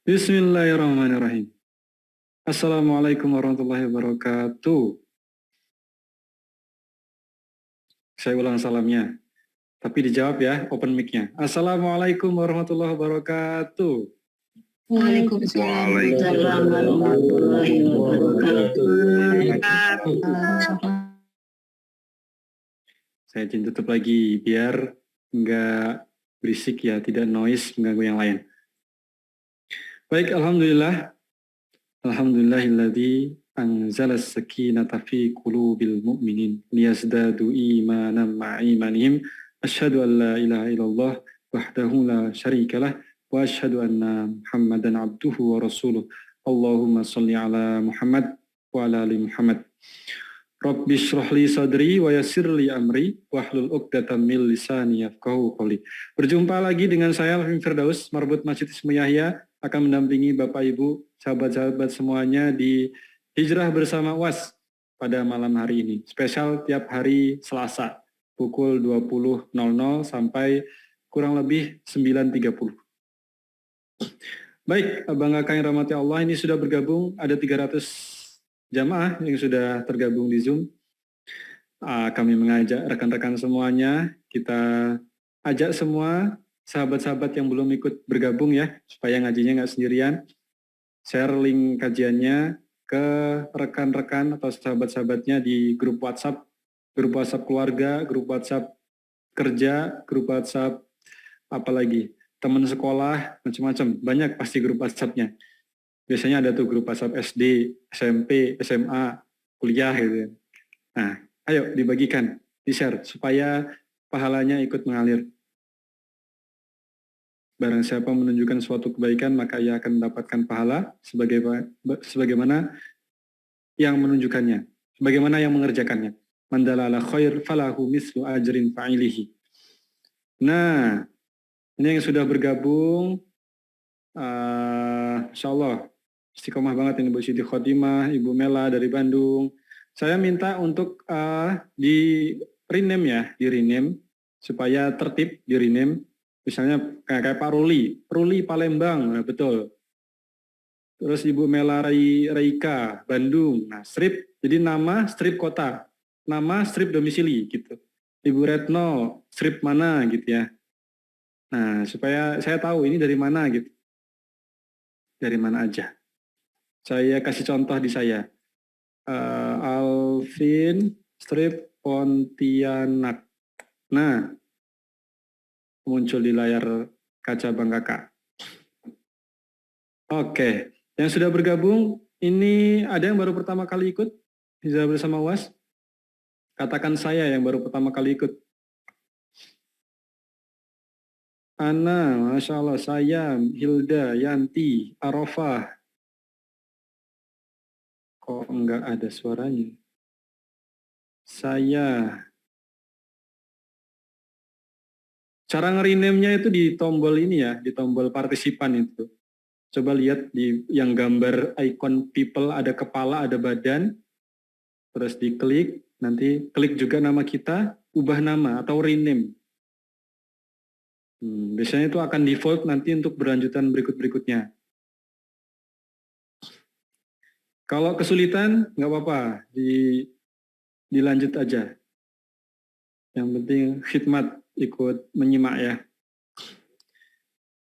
Bismillahirrahmanirrahim. Assalamualaikum warahmatullahi wabarakatuh. Saya ulang salamnya, tapi dijawab ya, open mic-nya. Assalamualaikum warahmatullahi wabarakatuh. Waalaikumsalam warahmatullahi wabarakatuh. Saya izin tutup lagi biar nggak berisik ya, tidak noise mengganggu yang lain. Baik, alhamdulillah. Alhamdulillahilladzi anzala as-sakinata fi qulubil mu'minin liyazdadu imanan ma'a imanihim. Asyhadu an la ilaha illallah wahdahu la syarikalah wa asyhadu anna Muhammadan abduhu wa rasuluh. Allahumma shalli ala Muhammad wa ala ali Muhammad. Rabbi shrah li sadri wa yassir li amri wahlul 'uqdatam min lisani yafqahu qawli. Berjumpa lagi dengan saya Alvin Firdaus, Marbut Masjid Ismu Yahya, akan mendampingi Bapak Ibu, sahabat-sahabat semuanya di Hijrah Bersama UAS pada malam hari ini. Spesial tiap hari Selasa pukul 20.00 sampai kurang lebih 9.30. Baik, Abang Kakak yang rahmati Allah, ini sudah bergabung, ada 300 jamaah yang sudah tergabung di Zoom. Kami mengajak rekan-rekan semuanya, kita ajak semua sahabat-sahabat yang belum ikut bergabung ya, supaya ngajinya nggak sendirian. Share link kajiannya ke rekan-rekan atau sahabat-sahabatnya di grup WhatsApp keluarga, grup WhatsApp kerja, grup WhatsApp apalagi teman sekolah, macam-macam. Banyak pasti grup WhatsApp-nya. Biasanya ada tuh grup WhatsApp SD, SMP, SMA, kuliah gitu. Nah, ayo dibagikan, di-share supaya pahalanya ikut mengalir. Barang siapa menunjukkan suatu kebaikan, maka ia akan mendapatkan pahala sebagaimana yang menunjukkannya, sebagaimana yang mengerjakannya. Man dalala khair falahu mislu ajrin fa'ilihi. Nah, ini yang sudah bergabung, insyaallah istiqomah banget ini Bu Siti Khotimah, Ibu Mela dari Bandung. Saya minta untuk di rename ya, di rename supaya tertib, di rename. Misalnya kayak Pak Ruli Palembang, nah betul. Terus Ibu Mela Raika, Bandung. Nah, strip, jadi nama strip kota, nama strip domisili gitu. Ibu Retno, strip mana gitu ya. Nah, supaya saya tahu ini dari mana gitu. Dari mana aja. Saya kasih contoh di saya. Alvin, strip Pontianak. Nah, muncul di layar kaca Bang Kakak. Oke, yang sudah bergabung, ini ada yang baru pertama kali ikut Hijrah Bersama UAS? Katakan saya yang baru pertama kali ikut. Ana, Masya Allah, Sayam, Hilda, Yanti, Arafah. Kok enggak ada suaranya? Saya. Cara nge-rename-nya itu di tombol ini ya, di tombol partisipan itu. Coba lihat di yang gambar icon people, ada kepala, ada badan. Terus diklik, nanti klik juga nama kita, ubah nama atau rename. Biasanya itu akan default nanti untuk berlanjutan berikut-berikutnya. Kalau kesulitan, nggak apa-apa, dilanjut aja. Yang penting khidmat, ikut menyimak ya.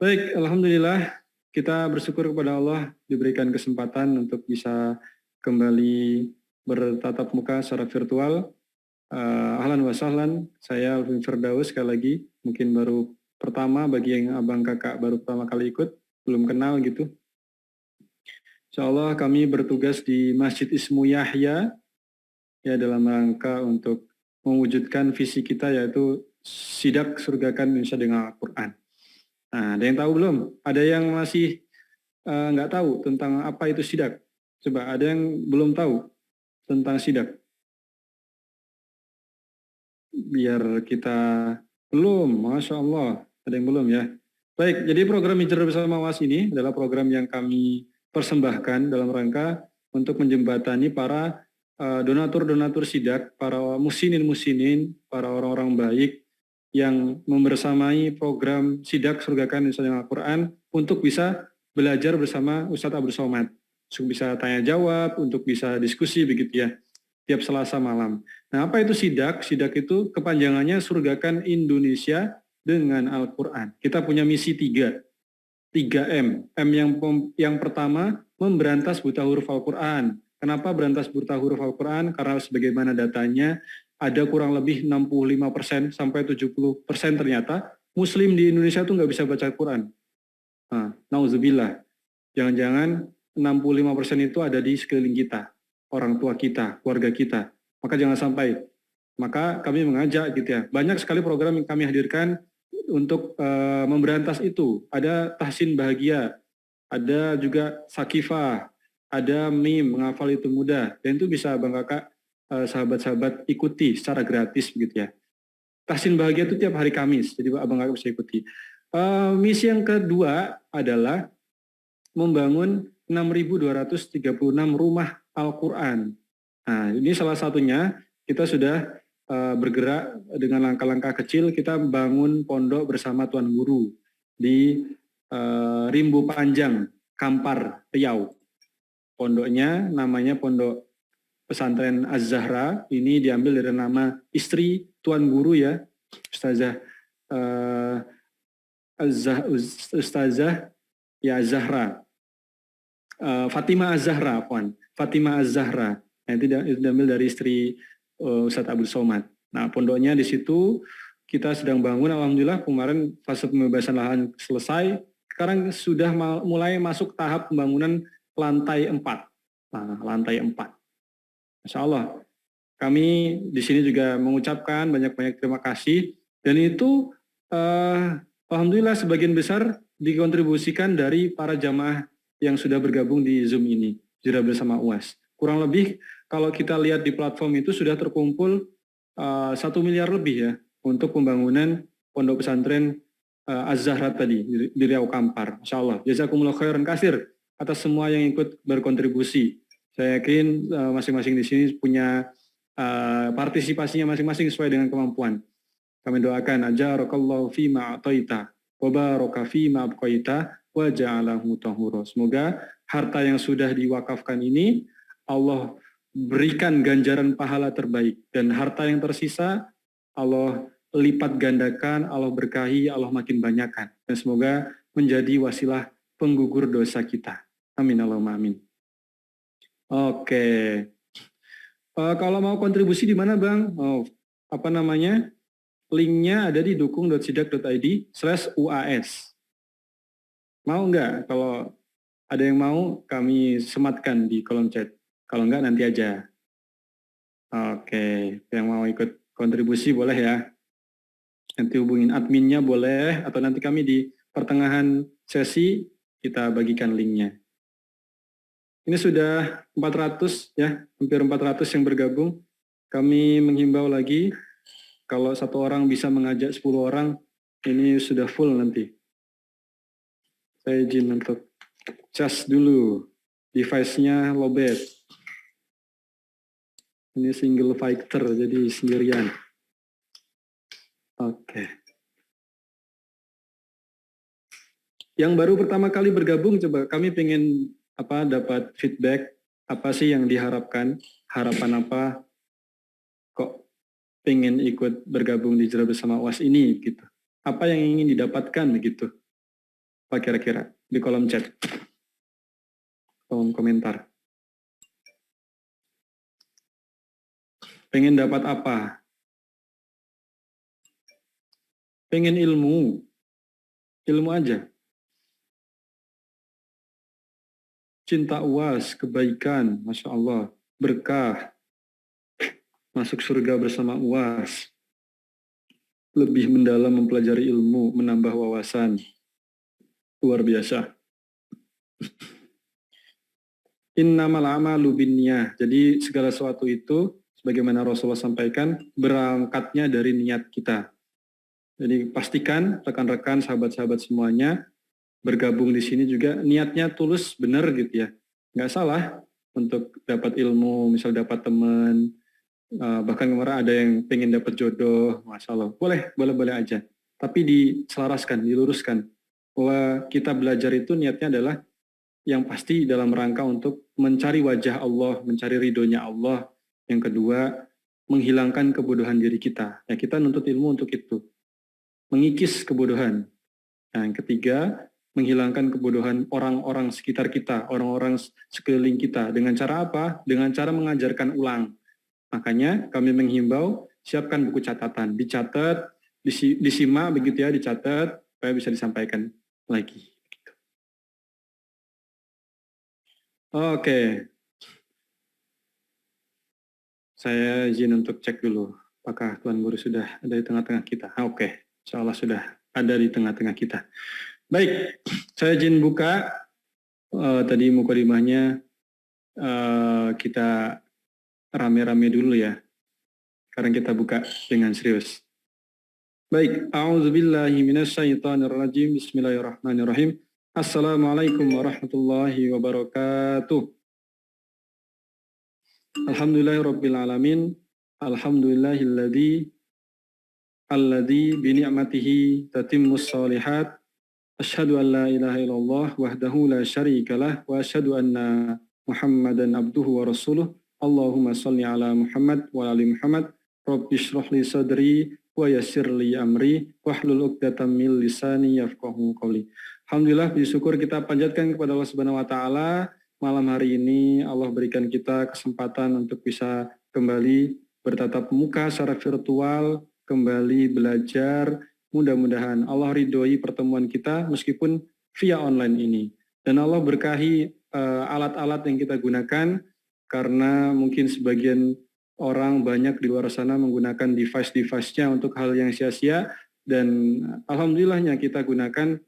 Baik, alhamdulillah kita bersyukur kepada Allah diberikan kesempatan untuk bisa kembali bertatap muka secara virtual. Ahlan wa sahlan, saya Alvin Firdaus sekali lagi, mungkin baru pertama bagi yang abang kakak baru pertama kali ikut, belum kenal gitu. Insyaallah kami bertugas di Masjid Ismu Yahya ya dalam rangka untuk mewujudkan visi kita yaitu sidak surgakan Indonesia dengan Al-Quran. Nah, ada yang tahu belum? Ada yang masih nggak tahu tentang apa itu sidak? Coba, ada yang belum tahu? tentang sidak? Biar kita belum, Masya Allah, ada yang belum ya. Baik, jadi program Hijrah Bersama UAS ini adalah program yang kami persembahkan dalam rangka untuk menjembatani para donatur-donatur sidak, para musinin-musinin, para orang-orang baik yang membersamai program sidak Surgakan Indonesia Al-Quran untuk bisa belajar bersama Ustadz Abdul Somad, untuk bisa tanya jawab, untuk bisa diskusi begitu ya, tiap Selasa malam. Nah, apa itu sidak? Sidak itu kepanjangannya Surgakan Indonesia dengan Al-Quran. Kita punya misi 3M. M yang pertama, memberantas buta huruf Al-Quran. Kenapa berantas buta huruf Al-Quran? Karena sebagaimana datanya, ada kurang lebih 65% sampai 70% ternyata Muslim di Indonesia itu nggak bisa baca Al-Quran. Nah, nauzubillah. Jangan-jangan 65% itu ada di sekeliling kita, orang tua kita, keluarga kita. Maka jangan sampai. Maka kami mengajak gitu ya. Banyak sekali program yang kami hadirkan untuk memberantas itu. Ada tahsin bahagia, ada juga sakifah, ada mim, menghafal itu mudah. Dan itu bisa Bang Kakak, sahabat-sahabat ikuti secara gratis begitu ya. Tahsin bahagia itu tiap hari Kamis, jadi Abang Kakak bisa ikuti. Misi yang kedua adalah membangun 6.236 rumah Al-Quran. Nah, ini salah satunya kita sudah bergerak dengan langkah-langkah kecil, kita bangun pondok bersama Tuan Guru di Rimbu Panjang, Kampar, Riau. Pondoknya namanya Pondok Pesantren Az-Zahra, ini diambil dari nama istri Tuan Guru ya, Ustazah ya Zahra. Fatimah Az-Zahra, Fatimah Az-Zahra. Nah, itu diambil dari istri Ustadz Abdul Somad. Nah, pondoknya di situ kita sedang bangun. Alhamdulillah kemarin fase pembebasan lahan selesai. Sekarang sudah mulai masuk tahap pembangunan lantai 4. Nah, lantai 4. Masya Allah. Kami di sini juga mengucapkan banyak-banyak terima kasih. Dan itu alhamdulillah sebagian besar dikontribusikan dari para jamaah yang sudah bergabung di Zoom ini, Hijrah Bersama UAS. Kurang lebih kalau kita lihat di platform itu sudah terkumpul 1 miliar lebih ya untuk pembangunan pondok pesantren Az-Zahra tadi di Riau Kampar. Masya Allah. Jazakumullah khairan kasir atas semua yang ikut berkontribusi. Saya yakin masing-masing di sini punya partisipasinya masing-masing sesuai dengan kemampuan. Kami doakan ajarakallahu fima ataita wa baraka fima abqaita wa ja'alahu tahura. Semoga harta yang sudah diwakafkan ini Allah berikan ganjaran pahala terbaik, dan harta yang tersisa Allah lipat gandakan, Allah berkahi, Allah makin banyakkan, dan semoga menjadi wasilah penggugur dosa kita. Amin Allahumma amin. Oke. Kalau mau kontribusi di mana Bang? Linknya ada di dukung.sidak.id/UAS. Mau nggak? Kalau ada yang mau, kami sematkan di kolom chat. Kalau enggak, nanti aja. Oke, yang mau ikut kontribusi boleh ya. Nanti hubungin adminnya boleh, atau nanti kami di pertengahan sesi kita bagikan linknya. Ini sudah 400 ya, hampir 400 yang bergabung. Kami menghimbau lagi, kalau satu orang bisa mengajak 10 orang, ini sudah full nanti. Saya izin untuk cas dulu. Device-nya lowbat. Ini single fighter, jadi sendirian. Oke. Yang baru pertama kali bergabung, coba kami pengen dapat feedback, apa sih yang diharapkan, harapan apa, kok pengen ikut bergabung di Hijrah Bersama UAS ini, gitu. Apa yang ingin didapatkan, begitu. Apa kira-kira? Di kolom chat. Kolom komentar. Pengen dapat apa? Pengen ilmu. Ilmu aja. Cinta UAS, kebaikan, Masya Allah, berkah, masuk surga bersama UAS, lebih mendalam mempelajari ilmu, menambah wawasan, luar biasa. innamal a'malu binniyah. Jadi segala sesuatu itu sebagaimana Rasulullah sampaikan berangkatnya dari niat kita. Jadi pastikan rekan-rekan, sahabat-sahabat semuanya bergabung di sini juga niatnya tulus, benar gitu ya. Nggak salah untuk dapat ilmu, misal dapat teman, bahkan kemarin ada yang pengen dapat jodoh, masya Allah. Boleh aja. Tapi diselaraskan, diluruskan bahwa kita belajar itu niatnya adalah yang pasti dalam rangka untuk mencari wajah Allah, mencari ridhonya Allah. Yang kedua, menghilangkan kebodohan diri kita. Ya, kita nuntut ilmu untuk itu. Mengikis kebodohan. Nah, yang ketiga, menghilangkan kebodohan orang-orang sekitar kita, orang-orang sekeliling kita. Dengan cara apa? Dengan cara mengajarkan ulang. Makanya kami menghimbau, siapkan buku catatan. Dicatat, disimak begitu ya, dicatat, supaya bisa disampaikan lagi. Oke. Saya izin untuk cek dulu. Apakah Tuan Guru sudah ada di tengah-tengah kita? Oke. Insya Allah sudah ada di tengah-tengah kita. Baik, saya izin buka. Tadi mukadimahnya kita rame-rame dulu ya. Sekarang kita buka dengan serius. Baik, a'udzubillahi minasyaitonirrajim. Bismillahirrahmanirrahim. Assalamualaikum warahmatullahi wabarakatuh. Alhamdulillahirabbil alamin. Alhamdulillahilladzi bi ni'matihi tatimmus shalihat. Asyhadu an la ilaha illallah wahdahu la syarikalah wa asyhadu anna Muhammadan abduhu wa rasuluh. Allahumma shalli ala Muhammad wa ali Muhammad. Rabbi shrah li sadri wa yassir li amri wahlul 'uqdatam min lisani yafqahu qawli. Alhamdulillah, puji syukur kita panjatkan kepada Allah Subhanahu wa taala. Malam hari ini Allah berikan kita kesempatan untuk bisa kembali bertatap muka secara virtual, kembali belajar. Mudah-mudahan Allah ridhoi pertemuan kita meskipun via online ini. Dan Allah berkahi alat-alat yang kita gunakan, karena mungkin sebagian orang banyak di luar sana menggunakan device-device-nya untuk hal yang sia-sia, dan alhamdulillahnya kita gunakan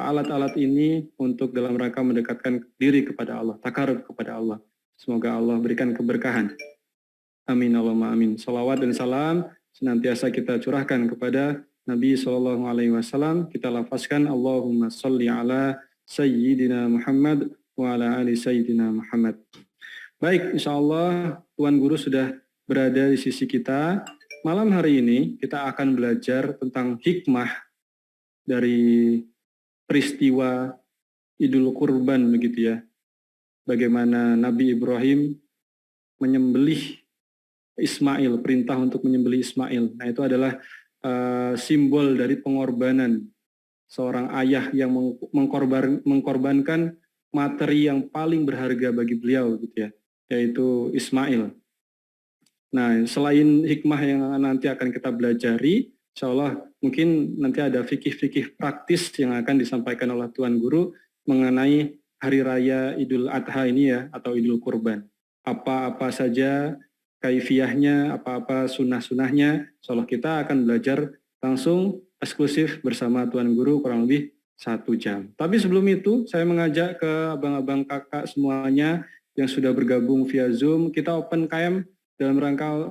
alat-alat ini untuk dalam rangka mendekatkan diri kepada Allah, takarub kepada Allah. Semoga Allah berikan keberkahan. Amin Allahumma amin. Salawat dan salam senantiasa kita curahkan kepada Nabi SAW. Kita lafazkan Allahumma salli ala Sayyidina Muhammad wa ala ali Sayyidina Muhammad. Baik, insya Allah Tuan Guru sudah berada di sisi kita. Malam hari ini kita akan belajar tentang hikmah dari peristiwa Idul Kurban begitu ya. Bagaimana Nabi Ibrahim menyembelih Ismail, perintah untuk menyembelih Ismail. Nah, itu adalah simbol dari pengorbanan seorang ayah yang mengkorbankan materi yang paling berharga bagi beliau gitu ya, yaitu Ismail. Nah, selain hikmah yang nanti akan kita belajari, insya Allah mungkin nanti ada fikih-fikih praktis yang akan disampaikan oleh Tuan Guru mengenai hari raya Idul Adha ini ya, atau Idul Kurban. Apa-apa saja kaifiyahnya, apa-apa sunnah-sunnahnya, insya Allah kita akan belajar langsung eksklusif bersama Tuan Guru kurang lebih 1 jam. Tapi sebelum itu, saya mengajak ke abang-abang kakak semuanya yang sudah bergabung via Zoom, kita open cam dalam rangka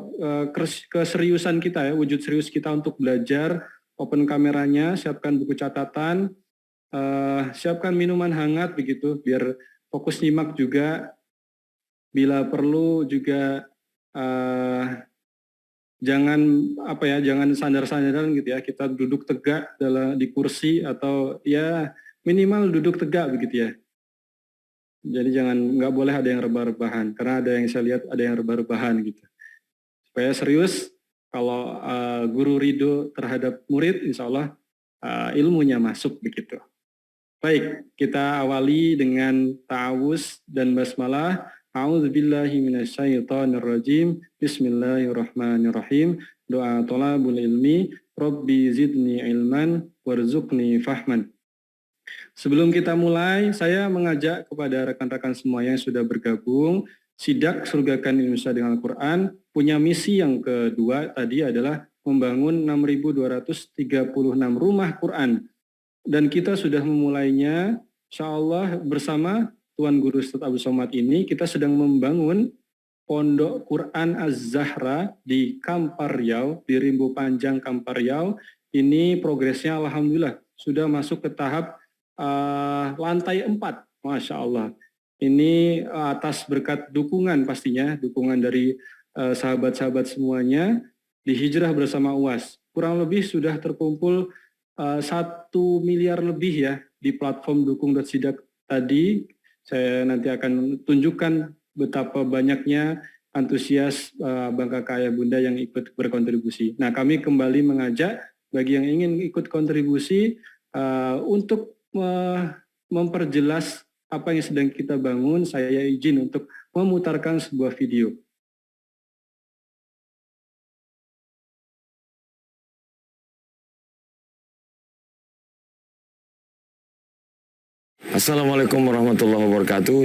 keseriusan kita ya, wujud serius kita untuk belajar. Open kameranya, siapkan buku catatan, siapkan minuman hangat begitu, biar fokus nyimak juga. Bila perlu juga jangan sandar-sandaran gitu ya, kita duduk tegak di kursi atau ya minimal duduk tegak begitu ya. Jadi nggak boleh ada yang rebah-rebahan, karena ada yang saya lihat ada yang rebah-rebahan gitu. Supaya serius, kalau guru ridho terhadap murid, insya Allah ilmunya masuk begitu. Baik, kita awali dengan ta'awuz dan basmalah. A'udzubillahi minasyaitonirrajim. Bismillahirrahmanirrahim. Doa thalabul ilmi, Rabbi zidni ilman warzuqni fahman. Sebelum kita mulai, saya mengajak kepada rekan-rekan semua yang sudah bergabung, Sidak Surgakan Indonesia dengan Al-Quran punya misi yang kedua tadi adalah membangun 6.236 rumah Quran. Dan kita sudah memulainya, insya Allah bersama Tuan Guru Ustadz Abdul Somad ini kita sedang membangun Pondok Quran Az-Zahra di Kampar Riau, di Rimbo Panjang Kampar Riau. Ini progresnya alhamdulillah sudah masuk ke tahap lantai 4, Masya Allah. Ini atas berkat dukungan pastinya, dukungan dari sahabat-sahabat semuanya di Hijrah Bersama UAS. Kurang lebih sudah terkumpul 1 miliar lebih ya di platform dukung.sidak tadi. Saya nanti akan tunjukkan betapa banyaknya antusias Abang Kakak Ayah Bunda yang ikut berkontribusi. Nah, kami kembali mengajak bagi yang ingin ikut kontribusi untuk memperjelas apa yang sedang kita bangun, saya izin untuk memutarkan sebuah video. Assalamualaikum warahmatullahi wabarakatuh.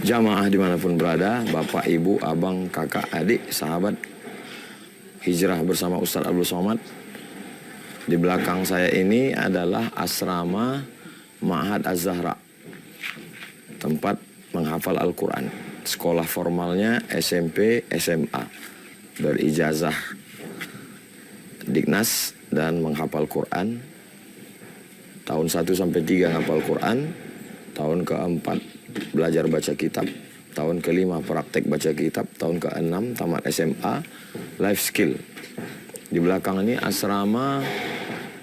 Jamaah dimanapun berada, Bapak, Ibu, Abang, Kakak, Adik, sahabat Hijrah Bersama Ustadz Abdul Somad. Di belakang saya ini adalah asrama Ma'had Az-Zahra, tempat menghafal Al-Quran. Sekolah formalnya SMP, SMA, berijazah Dignas dan menghafal Quran. Tahun 1 sampai 3 hafal Quran, tahun ke-4 belajar baca kitab, tahun ke-5 praktek baca kitab, tahun ke-6 tamat SMA, life skill. Di belakang ini asrama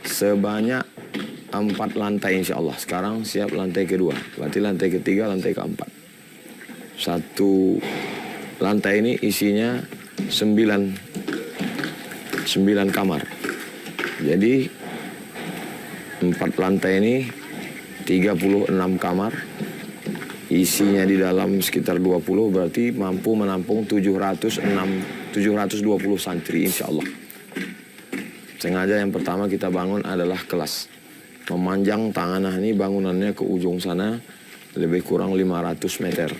sebanyak 4 lantai insya Allah. Sekarang siap lantai kedua, berarti lantai ketiga, lantai ke-4. 1 lantai ini isinya 9 kamar. Jadi 4 lantai ini 36 kamar, isinya di dalam sekitar 20, berarti mampu menampung 720 santri insya Allah. Sengaja yang pertama kita bangun adalah kelas. Memanjang tanganah ini bangunannya ke ujung sana lebih kurang 500 meter.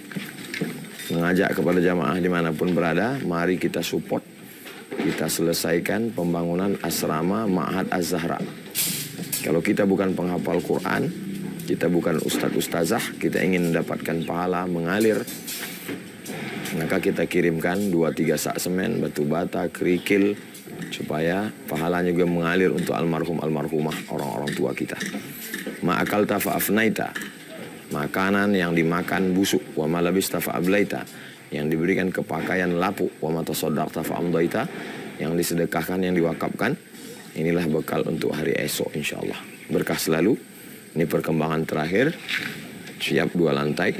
Mengajak kepada jamaah dimanapun berada, mari kita support, kita selesaikan pembangunan asrama Ma'had Az-Zahra. Kalau kita bukan penghafal Quran, kita bukan ustadz-ustazah, kita ingin mendapatkan pahala mengalir, maka kita kirimkan 2-3 sak semen, batu bata, kerikil, supaya pahalanya juga mengalir untuk almarhum-almarhumah orang-orang tua kita. Ma'akalta fa'afnaita, makanan yang dimakan busuk, wa malabista fa'ablaita, yang diberikan kepakaian lapuk, wa matasaddaqta fa'amdaita, yang disedekahkan, yang diwakafkan. Inilah bekal untuk hari esok insya Allah. Berkah selalu. Ini perkembangan terakhir. Siap 2 lantai.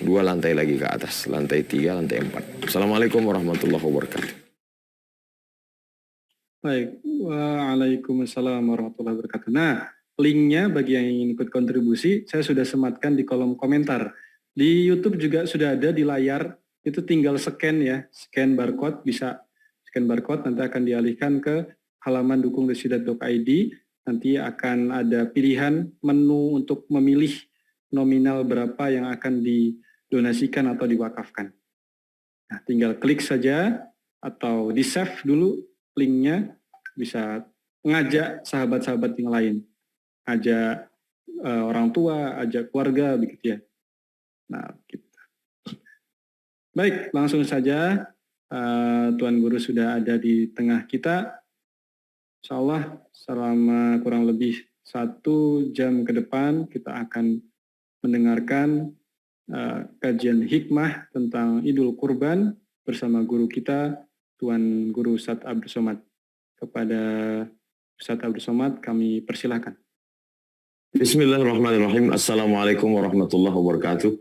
2 lantai lagi ke atas. Lantai 3, lantai 4. Assalamualaikum warahmatullahi wabarakatuh. Baik. Waalaikumsalam warahmatullahi wabarakatuh. Nah, linknya bagi yang ingin ikut kontribusi, saya sudah sematkan di kolom komentar. Di YouTube juga sudah ada di layar. Itu tinggal scan ya. Scan barcode. Bisa scan barcode. Nanti akan dialihkan ke halaman dukung.sidak.id, nanti akan ada pilihan menu untuk memilih nominal berapa yang akan didonasikan atau diwakafkan. Nah, tinggal klik saja atau di-save dulu linknya, bisa mengajak sahabat-sahabat yang lain, ajak orang tua, ajak keluarga, begitu ya. Nah, gitu. Baik, langsung saja Tuan Guru sudah ada di tengah kita. Insya Allah selama kurang lebih 1 jam ke depan kita akan mendengarkan kajian hikmah tentang Idul Kurban bersama guru kita Tuan Guru Ustadz Abdul Somad. Kepada Ustadz Abdul Somad kami persilahkan. Bismillahirrahmanirrahim. Assalamualaikum warahmatullahi wabarakatuh.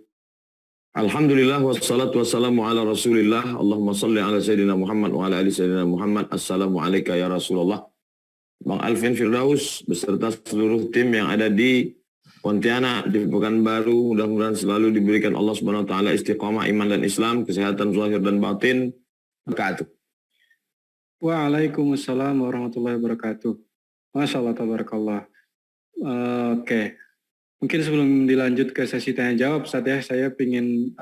Alhamdulillah wassalatu wassalamu ala Rasulillah. Allahumma salli ala Sayyidina Muhammad wa ala ali Sayyidina Muhammad. Assalamualaikum ya Rasulullah. Bang Alvin Firdaus beserta seluruh tim yang ada di Pontianak, di Pekanbaru, mudah-mudahan selalu diberikan Allah Subhanahu wa taala istiqamah iman dan Islam, kesehatan zahir dan batin. Barakatuh. Waalaikumsalam warahmatullahi wabarakatuh. Masya Allah, tabarakallah. Oke. Mungkin sebelum dilanjut ke sesi tanya jawab, saya ingin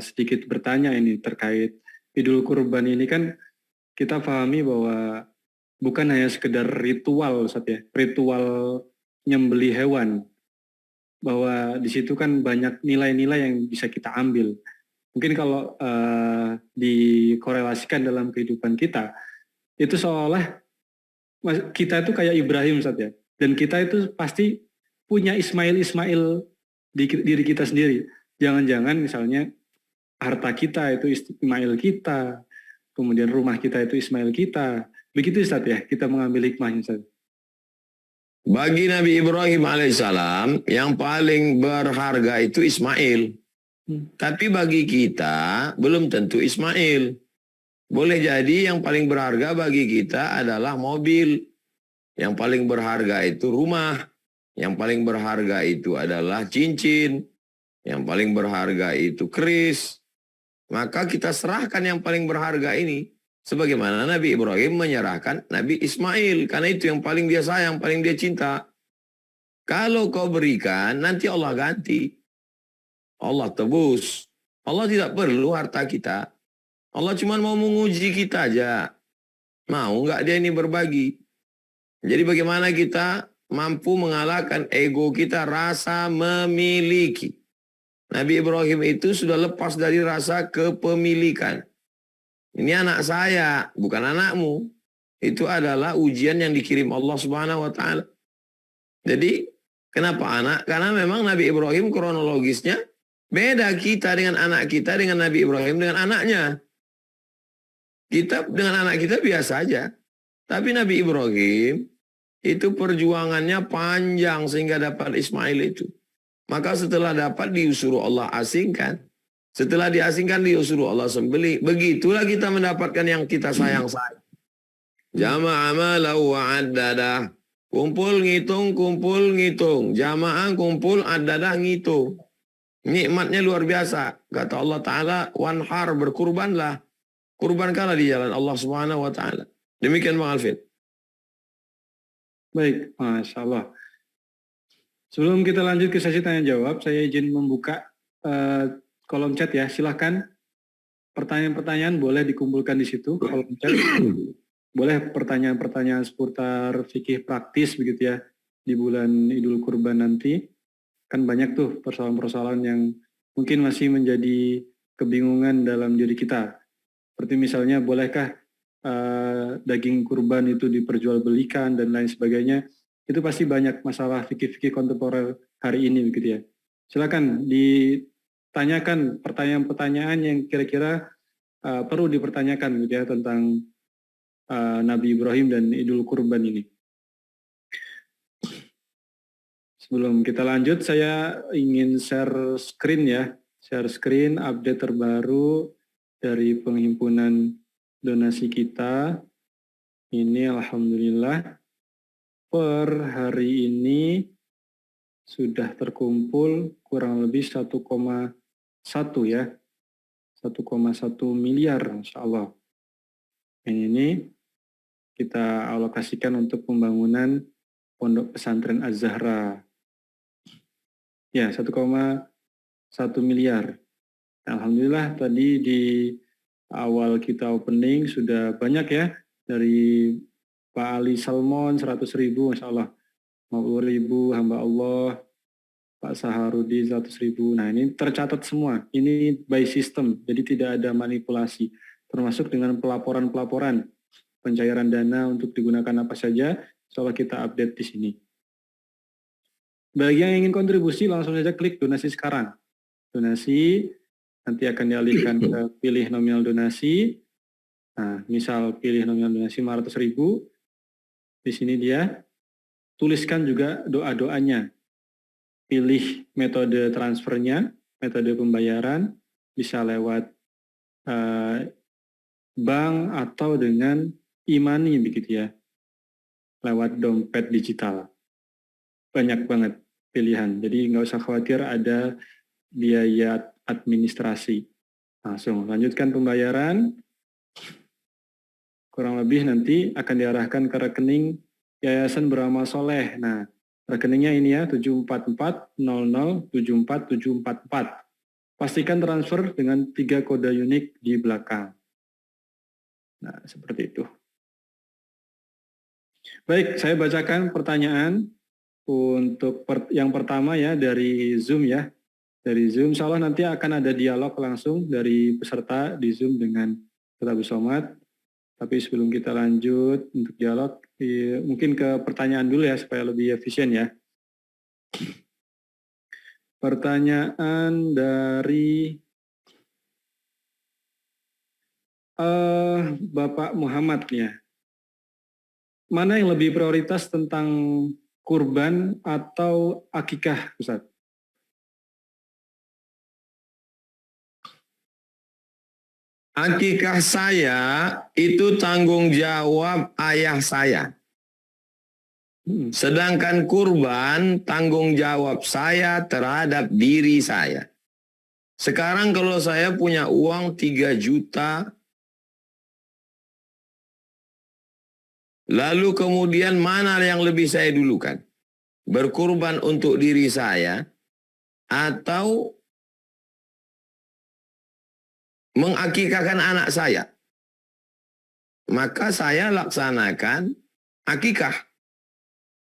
sedikit bertanya ini terkait Idul Kurban ini. Kan kita pahami bahwa bukan hanya sekedar ritual, ritual nyembeli hewan. bahwa di situ kan banyak nilai-nilai yang bisa kita ambil. Mungkin kalau dikorelasikan dalam kehidupan kita, itu seolah kita itu kayak Ibrahim, Ustaz ya. Dan kita itu pasti punya Ismail di diri kita sendiri. Jangan-jangan misalnya harta kita itu Ismail kita, kemudian rumah kita itu Ismail kita. Begitu Ustaz ya, kita mengambil hikmahnya Ustaz. Bagi Nabi Ibrahim alaihissalam yang paling berharga itu Ismail. Tapi bagi kita belum tentu Ismail. Boleh jadi yang paling berharga bagi kita adalah mobil. Yang paling berharga itu rumah. Yang paling berharga itu adalah cincin. Yang paling berharga itu keris. Maka kita serahkan yang paling berharga ini. Sebagaimana Nabi Ibrahim menyerahkan Nabi Ismail. Karena itu yang paling dia sayang, paling dia cinta. Kalau kau berikan, nanti Allah ganti. Allah tebus. Allah tidak perlu harta kita. Allah cuma mau menguji kita aja. Mau nggak dia ini berbagi? Jadi bagaimana kita mampu mengalahkan ego kita, rasa memiliki. Nabi Ibrahim itu sudah lepas dari rasa kepemilikan. Ini anak saya, bukan anakmu. Itu adalah ujian yang dikirim Allah Subhanahu wa taala. Jadi, kenapa anak? Karena memang Nabi Ibrahim kronologisnya beda kita dengan anak kita, dengan Nabi Ibrahim dengan anaknya. Kita dengan anak kita biasa aja. Tapi Nabi Ibrahim itu perjuangannya panjang sehingga dapat Ismail itu. Maka setelah dapat disuruh Allah asingkan. Setelah diasingkan disuruh Allah sembelih. Begitulah kita mendapatkan yang kita sayang-sayang. Jama'a malau wa'addadah. Kumpul ngitung. Jamaah kumpul addadah ngitung. Nikmatnya luar biasa. Kata Allah Ta'ala, wanhar, berkurbanlah. Kurbankanlah di jalan Allah Subhanahu wa Ta'ala. Demikian Bang Alvin. Baik, Masya Allah. Sebelum kita lanjut ke sesi tanya jawab, saya izin membuka kolom chat ya. Silahkan pertanyaan-pertanyaan boleh dikumpulkan di situ kolom chat. Boleh pertanyaan-pertanyaan seputar fikih praktis begitu ya di bulan Idul Kurban nanti. Kan banyak tuh persoalan-persoalan yang mungkin masih menjadi kebingungan dalam diri kita. Seperti misalnya bolehkah daging kurban itu diperjualbelikan dan lain sebagainya. Itu pasti banyak masalah fikih-fikih kontemporer hari ini begitu ya. Silakan ditanyakan pertanyaan-pertanyaan yang kira-kira perlu dipertanyakan gitu ya tentang Nabi Ibrahim dan Idul Kurban ini. Sebelum kita lanjut, saya ingin share screen ya. Share screen update terbaru dari penghimpunan donasi kita. Ini alhamdulillah per hari ini sudah terkumpul kurang lebih 1,1 ya. 1,1 miliar Masya Allah. Ini kita alokasikan untuk pembangunan Pondok Pesantren Az-Zahra. Ya, 1,1 miliar. Alhamdulillah tadi di awal kita opening sudah banyak ya. Dari Pak Ali Salmon 100.000, Masya Allah. 50.000 hamba Allah. Pak Saharudin 100.000. Nah ini tercatat semua. Ini by system, jadi tidak ada manipulasi. Termasuk dengan pelaporan-pelaporan pencairan dana untuk digunakan apa saja. Insya Allah kita update di sini. Bagi yang ingin kontribusi langsung saja klik donasi sekarang. Donasi nanti akan dialihkan ke pilih nominal donasi. Nah, misal pilih nominal donasi 500.000. Di sini dia tuliskan juga doa-doanya. Pilih metode transfernya, metode pembayaran, bisa lewat bank atau dengan e-money begitu ya. Lewat dompet digital. Banyak banget pilihan. Jadi nggak usah khawatir ada biaya administrasi. Langsung lanjutkan pembayaran. Kurang lebih nanti akan diarahkan ke rekening Yayasan Beramal Soleh. Nah, rekeningnya ini ya 74400747444. Pastikan transfer dengan 3 kode unik di belakang. Nah, seperti itu. Baik, saya bacakan pertanyaan Untuk yang pertama ya dari Zoom ya. Dari Zoom, insya Allah nanti akan ada dialog langsung dari peserta di Zoom dengan Ustadz Abu Somad. Tapi sebelum kita lanjut untuk dialog, mungkin ke pertanyaan dulu ya supaya lebih efisien ya. Pertanyaan dari Bapak Muhammad ya. Mana yang lebih prioritas tentang kurban atau akikah, Ustaz? Akikah saya itu tanggung jawab ayah saya. Sedangkan kurban tanggung jawab saya terhadap diri saya. Sekarang kalau saya punya uang 3 juta, lalu kemudian mana yang lebih saya dulukan? Berkurban untuk diri saya atau mengakikahkan anak saya? Maka saya laksanakan akikah.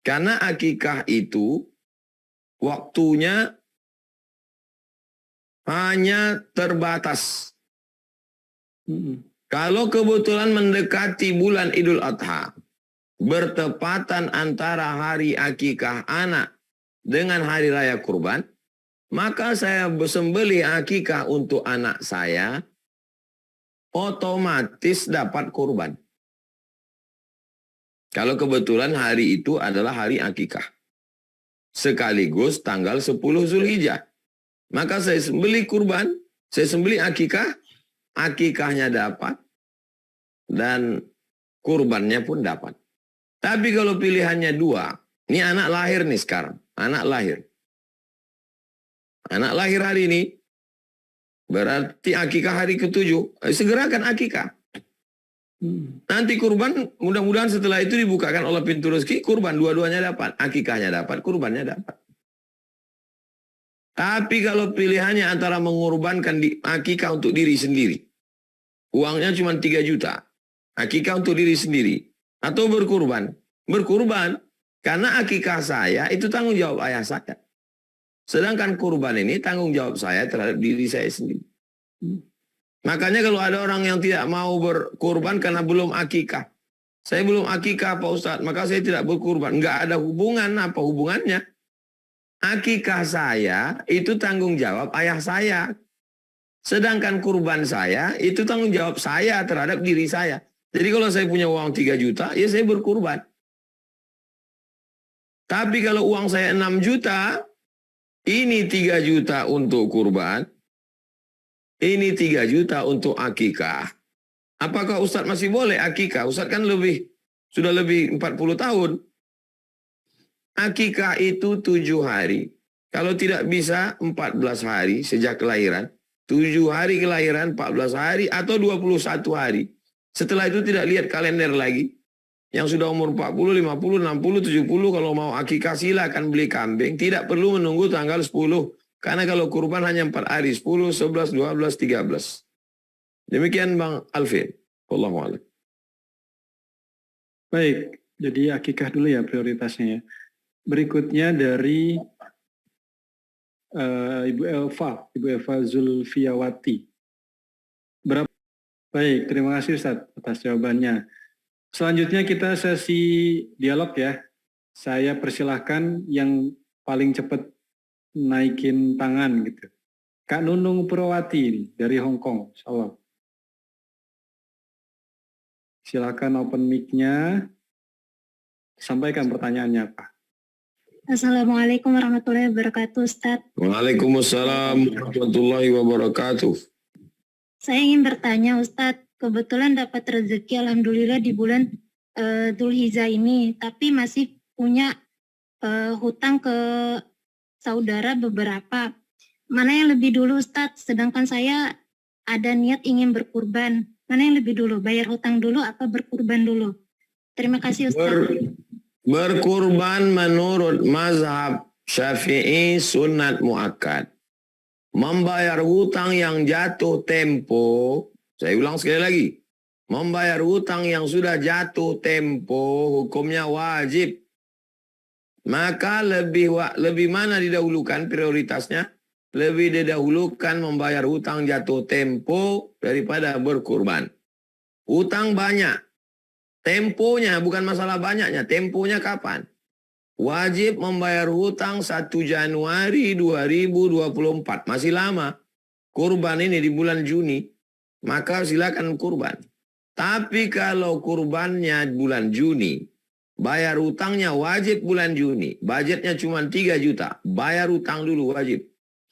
Karena akikah itu waktunya hanya terbatas. Kalau kebetulan mendekati bulan Idul Adha, bertepatan antara hari akikah anak dengan hari raya kurban, maka saya sembelih akikah untuk anak saya, otomatis dapat kurban. Kalau kebetulan hari itu adalah hari akikah. Sekaligus tanggal 10 Zulhijjah. Maka saya sembelih kurban, saya sembelih akikah, akikahnya dapat, dan kurbannya pun dapat. Tapi kalau pilihannya dua, ini anak lahir nih sekarang, anak lahir. Anak lahir hari ini, berarti akikah hari ke-7, segerakan akikah. Nanti kurban, mudah-mudahan setelah itu dibukakan oleh pintu rezeki, kurban dua-duanya dapat, akikahnya dapat, kurbannya dapat. Tapi kalau pilihannya antara mengorbankan akikah untuk diri sendiri, uangnya cuma 3 juta, akikah untuk diri sendiri, atau berkurban, karena akikah saya itu tanggung jawab ayah saya. Sedangkan kurban ini tanggung jawab saya terhadap diri saya sendiri. Makanya kalau ada orang yang tidak mau berkurban karena belum akikah. Saya belum akikah Pak Ustadz, maka saya tidak berkurban. Enggak ada hubungan, apa hubungannya? Akikah saya itu tanggung jawab ayah saya. Sedangkan kurban saya itu tanggung jawab saya terhadap diri saya. Jadi kalau saya punya uang 3 juta, ya saya berkurban. Tapi kalau uang saya 6 juta, ini 3 juta untuk kurban, ini 3 juta untuk akikah. Apakah Ustadz masih boleh akikah? Ustadz kan sudah lebih 40 tahun. Akikah itu 7 hari. Kalau tidak bisa 14 hari sejak kelahiran. 7 hari kelahiran, 14 hari, atau 21 hari. Setelah itu tidak lihat kalender lagi. Yang sudah umur 40, 50, 60, 70, kalau mau akikah silakan beli kambing. Tidak perlu menunggu tanggal 10. Karena kalau kurban hanya 4 hari, 10, 11, 12, 13. Demikian Bang Alvin. Wallahualam. Baik, jadi akikah dulu ya prioritasnya ya. Berikutnya dari Ibu Eva Zulfiawati. Baik, terima kasih Ustadz atas jawabannya. Selanjutnya kita sesi dialog ya. Saya persilahkan yang paling cepat naikin tangan gitu. Kak Nunung Purwati ini dari Hong Kong, insyaallah. Silakan open mic-nya. Sampaikan pertanyaannya apa. Assalamualaikum warahmatullahi wabarakatuh, Ustadz. Waalaikumsalam warahmatullahi wabarakatuh. Saya ingin bertanya, Ustadz, kebetulan dapat rezeki alhamdulillah di bulan Dzulhijjah ini, tapi masih punya hutang ke saudara beberapa. Mana yang lebih dulu, Ustadz? Sedangkan saya ada niat ingin berkurban. Mana yang lebih dulu? Bayar hutang dulu atau berkurban dulu? Terima kasih, Ustadz. Berkurban menurut mazhab Syafi'i sunat muakkad. Membayar hutang yang jatuh tempo, saya ulang sekali lagi. Membayar hutang yang sudah jatuh tempo hukumnya wajib. Maka lebih mana didahulukan prioritasnya? Lebih didahulukan membayar hutang jatuh tempo daripada berkurban. Hutang banyak. Temponya bukan masalah banyaknya. Temponya kapan? Wajib membayar hutang 1 Januari 2024. Masih lama. Kurban ini di bulan Juni. Maka silakan kurban. Tapi kalau kurbannya bulan Juni, bayar hutangnya wajib bulan Juni. Budgetnya cuma 3 juta. Bayar hutang dulu wajib.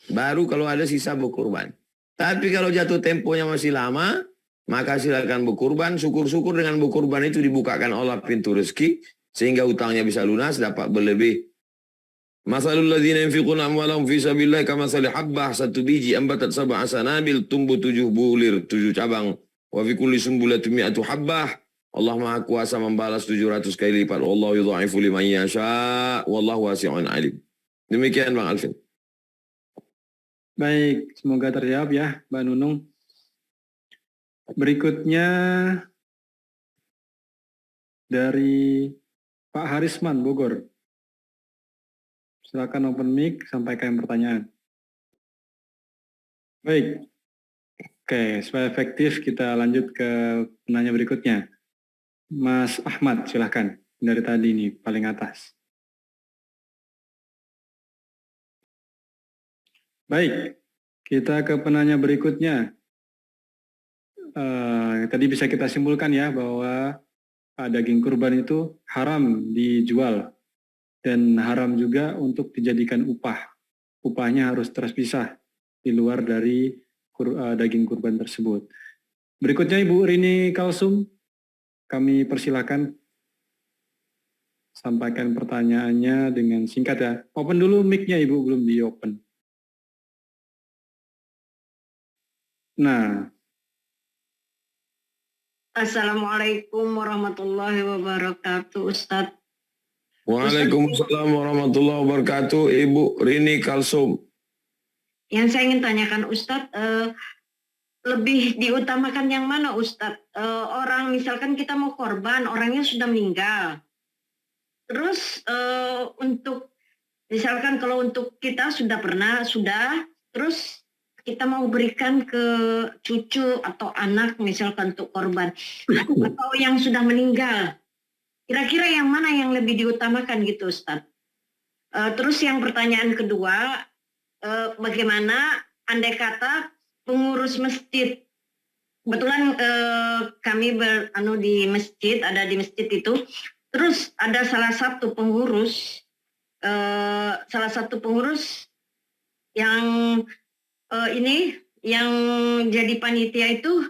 Baru kalau ada sisa berkurban. Tapi kalau jatuh temponya masih lama, maka silakan berkurban. Syukur-syukur dengan berkurban itu dibukakan Allah pintu rezeki. Sehingga hutangnya bisa lunas, dapat berlebih. Masalul ladzina yunfiquna amwalahum fi sabilillah kamathali habbah satu biji ambatat sab'a sanabil tumbuh 7 bulir 7 cabang. Wa fi kulli sumbulatin mi'atu habbah. Allah Maha Kuasa membalas 700 kali lipat. Wallahu yudha'ifu liman yasha. Wallahu wasi'un alim. Demikian Bang Alvin. Baik, semoga terjawab ya Mbak Nunung. Berikutnya dari Pak Harisman, Bogor. Silakan open mic, sampaikan pertanyaan. Baik. Oke, supaya efektif kita lanjut ke penanya berikutnya. Mas Ahmad, silakan. Dari tadi nih, paling atas. Baik, kita ke penanya berikutnya. Tadi bisa kita simpulkan ya bahwa daging kurban itu haram dijual dan haram juga untuk dijadikan upah. Upahnya harus terpisah di luar dari daging kurban tersebut. Berikutnya Ibu Rini Kalsum, kami persilakan sampaikan pertanyaannya dengan singkat ya. Open dulu mic-nya Ibu, belum di-open. Nah. Assalamualaikum warahmatullahi wabarakatuh, Ustadz. Waalaikumsalam warahmatullahi wabarakatuh, Ibu Rini Kalsum. Yang saya ingin tanyakan Ustadz, lebih diutamakan yang mana Ustadz? Orang misalkan kita mau korban, orangnya sudah meninggal. Terus untuk misalkan kalau untuk kita sudah, terus kita mau berikan ke cucu atau anak misalkan untuk korban atau yang sudah meninggal. Kira-kira yang mana yang lebih diutamakan gitu Ustadz? Terus yang pertanyaan kedua, bagaimana andai kata pengurus masjid, kebetulan kami di masjid, ada di masjid itu, terus ada salah satu pengurus yang yang jadi panitia itu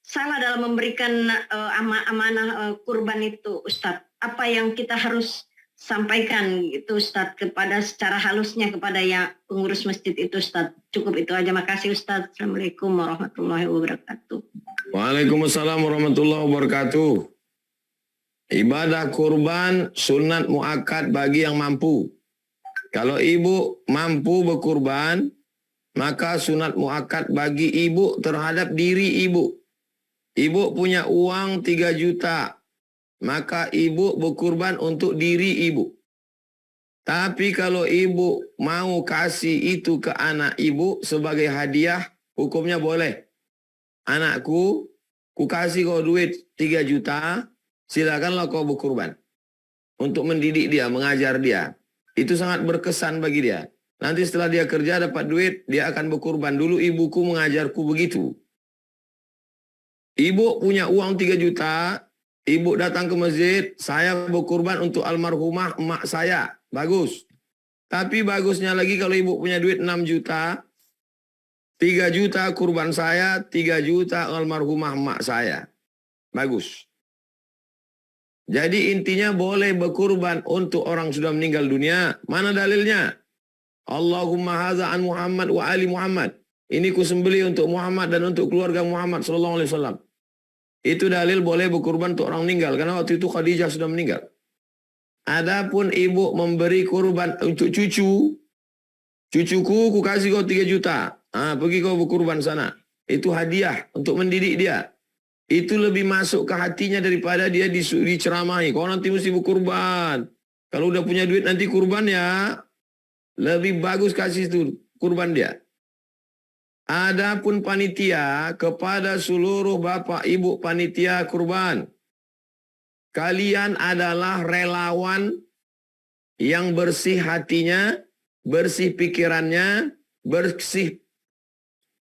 salah dalam memberikan amanah kurban itu Ustadz. Apa yang kita harus sampaikan gitu Ustadz kepada secara halusnya kepada yang pengurus masjid itu Ustadz. Cukup itu aja. Makasih Ustadz. Assalamualaikum warahmatullahi wabarakatuh. Waalaikumsalam warahmatullahi wabarakatuh. Ibadah kurban sunat muakkad bagi yang mampu. Kalau ibu mampu berkurban, maka sunat muakkad bagi ibu terhadap diri ibu. Ibu punya uang 3 juta, maka ibu berkurban untuk diri ibu. Tapi kalau ibu mau kasih itu ke anak ibu sebagai hadiah, hukumnya boleh. Anakku, ku kasih kau duit 3 juta, silakanlah kau berkurban. Untuk mendidik dia, mengajar dia. Itu sangat berkesan bagi dia. Nanti setelah dia kerja dapat duit, dia akan berkurban. Dulu ibuku mengajarku begitu. Ibu punya uang 3 juta, ibu datang ke masjid, saya berkurban untuk almarhumah emak saya. Bagus. Tapi bagusnya lagi kalau ibu punya duit 6 juta, 3 juta kurban saya, 3 juta almarhumah emak saya. Bagus. Jadi intinya boleh berkurban untuk orang sudah meninggal dunia. Mana dalilnya? Allahumma haza an Muhammad wa ali Muhammad. Ini ku sembelih untuk Muhammad dan untuk keluarga Muhammad sallallahu alaihi wasallam. Itu dalil boleh berkurban untuk orang meninggal karena waktu itu Khadijah sudah meninggal. Adapun ibu memberi kurban untuk cucu, cucuku ku kasih kau 3 juta. Pergi kau berkurban sana. Itu hadiah untuk mendidik dia. Itu lebih masuk ke hatinya daripada dia diceramahi. Kau nanti mesti berkurban. Kalau udah punya duit nanti kurban ya, lebih bagus kasih itu kurban dia. Adapun panitia, kepada seluruh bapak ibu panitia kurban, kalian adalah relawan yang bersih hatinya, bersih pikirannya, bersih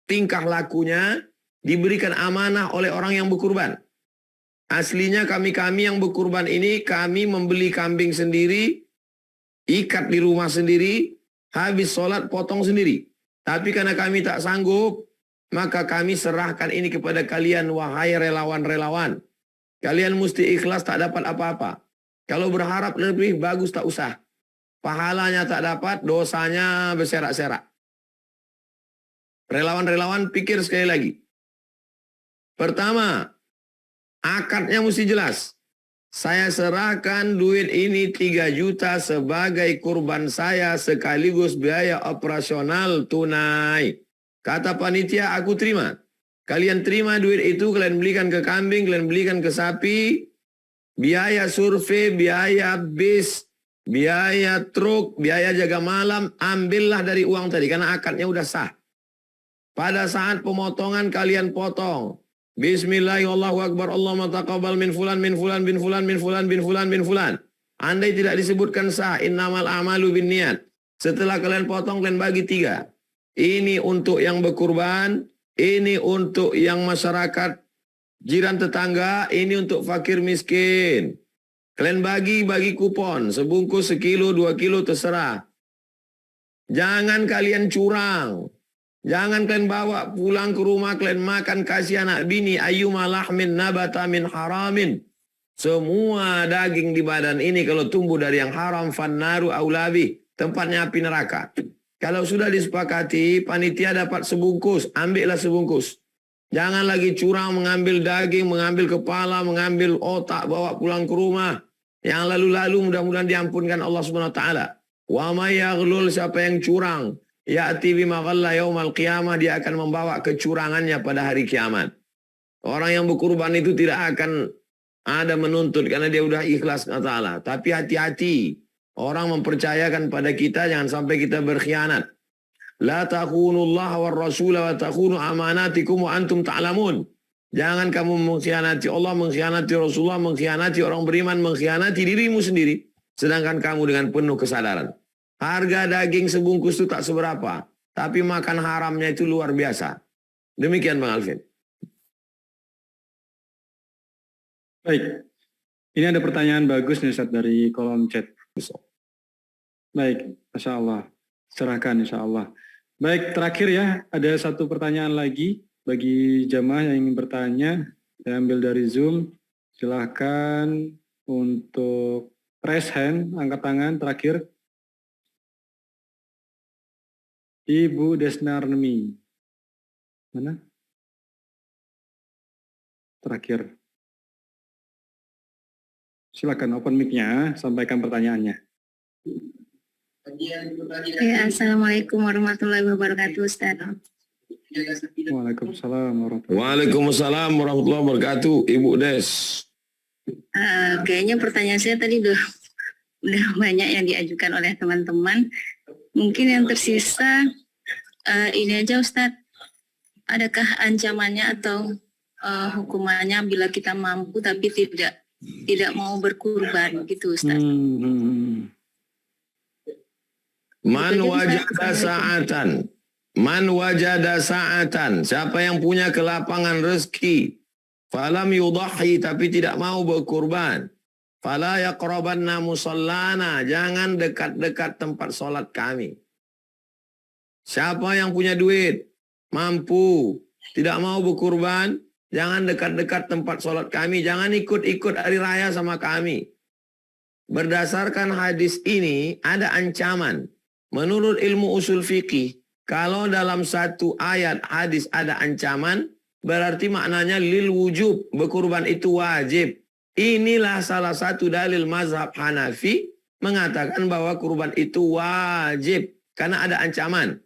tingkah lakunya, diberikan amanah oleh orang yang berkurban. Aslinya kami yang berkurban ini, kami membeli kambing sendiri, ikat di rumah sendiri, habis sholat potong sendiri. Tapi karena kami tak sanggup, maka kami serahkan ini kepada kalian, wahai relawan-relawan. Kalian mesti ikhlas, tak dapat apa-apa. Kalau berharap lebih bagus tak usah. Pahalanya tak dapat, dosanya berserak-serak. Relawan-relawan pikir sekali lagi. Pertama, akadnya mesti jelas. Saya serahkan duit ini 3 juta sebagai kurban saya sekaligus biaya operasional tunai. Kata panitia, aku terima. Kalian terima duit itu, kalian belikan ke kambing, kalian belikan ke sapi. Biaya survei, biaya bis, biaya truk, biaya jaga malam, ambillah dari uang tadi karena akadnya udah sah. Pada saat pemotongan kalian potong. Bismillahirrahmanirrahim. Allahumma taqabbal min fulan min fulan bin fulan min fulan bin fulan bin fulan. Andai tidak disebutkan sah, innamal a'malu binniyat. Setelah kalian potong, kalian bagi 3. Ini untuk yang berkurban, ini untuk yang masyarakat jiran tetangga, ini untuk fakir miskin. Kalian bagi kupon, sebungkus, sekilo, 2 kilo, terserah. Jangan kalian curang. Jangan kalian bawa pulang ke rumah, kalian makan, kasih anak bini. Ayyuma lahmin nabata min haramin. Semua daging di badan ini kalau tumbuh dari yang haram, fannaru aulabi. Tempatnya api neraka. Kalau sudah disepakati, panitia dapat sebungkus, ambillah sebungkus. Jangan lagi curang mengambil daging, mengambil kepala, mengambil otak, bawa pulang ke rumah. Yang lalu-lalu mudah-mudahan diampunkan Allah Subhanahu wa taala. Wa may yaghlul, siapa yang curang, ya'ti bima ghalla yaumal qiyamah, dia akan membawa kecurangannya pada hari kiamat. Orang yang berkurban itu tidak akan ada menuntut karena dia udah ikhlas kepada Allah. Tapi hati-hati, orang mempercayakan pada kita, jangan sampai kita berkhianat. La takhunullah war rasul wa takhunu amanatikum wa antum ta'lamun. Jangan kamu mengkhianati Allah, mengkhianati Rasulullah, mengkhianati orang beriman, mengkhianati dirimu sendiri. Sedangkan kamu dengan penuh kesadaran. Harga daging sebungkus itu tak seberapa. Tapi makan haramnya itu luar biasa. Demikian Bang Alvin. Baik. Ini ada pertanyaan bagus nih Ustaz dari kolom chat. Baik, Masya Allah. Serahkan insya Allah. Baik, terakhir ya, ada satu pertanyaan lagi bagi jamaah yang ingin bertanya. Saya ambil dari Zoom. Silahkan untuk raise hand, angkat tangan terakhir. Ibu Desnarmi. Mana? Terakhir. Silakan open mic-nya, sampaikan pertanyaannya. Ya, Assalamualaikum warahmatullahi wabarakatuh, Ustaz. Waalaikumsalam warahmatullahi wabarakatuh. Waalaikumsalam warahmatullahi wabarakatuh, Ibu Des. Kayaknya pertanyaan saya tadi udah banyak yang diajukan oleh teman-teman. Mungkin yang tersisa ini aja Ustaz. Adakah ancamannya atau hukumannya bila kita mampu tapi tidak mau berkurban gitu Ustaz? Man wajada sa'atan. Man wajada sa'atan. Siapa yang punya kelapangan rezeki. Falam yudahi, tapi tidak mau berkurban. Fala yaqrabanna musallana. Jangan dekat-dekat tempat sholat kami. Siapa yang punya duit, mampu, tidak mau berkurban, jangan dekat-dekat tempat sholat kami. Jangan ikut-ikut hari raya sama kami. Berdasarkan hadis ini, ada ancaman. Menurut ilmu usul fikih, kalau dalam satu ayat hadis ada ancaman, berarti maknanya lil wujub, berkurban itu wajib. Inilah salah satu dalil mazhab Hanafi mengatakan bahwa kurban itu wajib karena ada ancaman.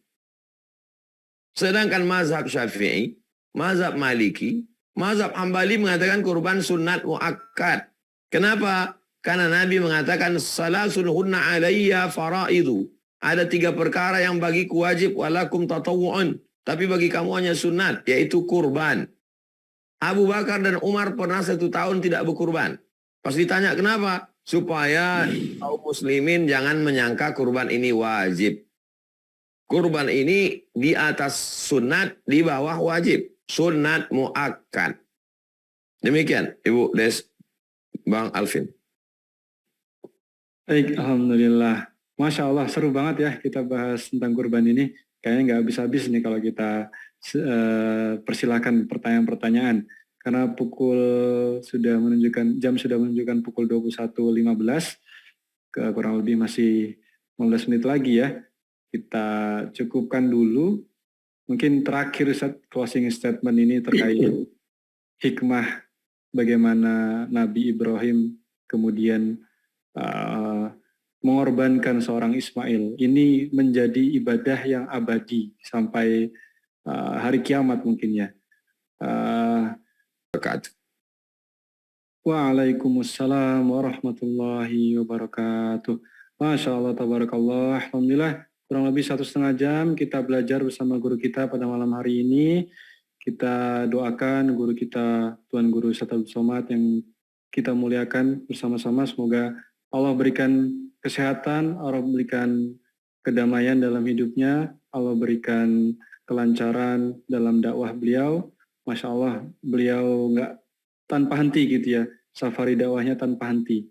Sedangkan mazhab Syafi'i, mazhab Maliki, mazhab Hambali mengatakan kurban sunat muakkad. Kenapa? Karena Nabi mengatakan salasun hunna alayya faraidu. Ada 3 perkara yang bagiku wajib walakum tatawu'un. Tapi bagi kamu hanya sunat, yaitu kurban. Abu Bakar dan Umar pernah 1 tahun tidak berkurban. Pas ditanya kenapa? Supaya kaum muslimin jangan menyangka kurban ini wajib. Kurban ini di atas sunat, di bawah wajib. Sunat muakkad. Demikian, Ibu Des, Bang Alvin. Baik, alhamdulillah. Masya Allah, seru banget ya kita bahas tentang kurban ini. Kayaknya nggak habis-habis nih kalau kita persilakan pertanyaan-pertanyaan. Karena jam sudah menunjukkan pukul 21.15, kurang lebih masih 15 menit lagi ya. Kita cukupkan dulu. Mungkin terakhir closing statement ini terkait hikmah bagaimana Nabi Ibrahim kemudian mengorbankan seorang Ismail. Ini menjadi ibadah yang abadi sampai hari kiamat mungkin ya. Waalaikumsalam warahmatullahi wabarakatuh. Masya Allah, tabarakallah. Alhamdulillah, kurang lebih 1,5 jam kita belajar bersama guru kita pada malam hari ini. Kita doakan guru kita, Tuan Guru Ustadz Abdul Somad yang kita muliakan bersama-sama. Semoga Allah berikan kesehatan, Allah berikan kedamaian dalam hidupnya, Allah berikan kelancaran dalam dakwah beliau. Masya Allah, beliau nggak tanpa henti gitu ya, safari dakwahnya tanpa henti.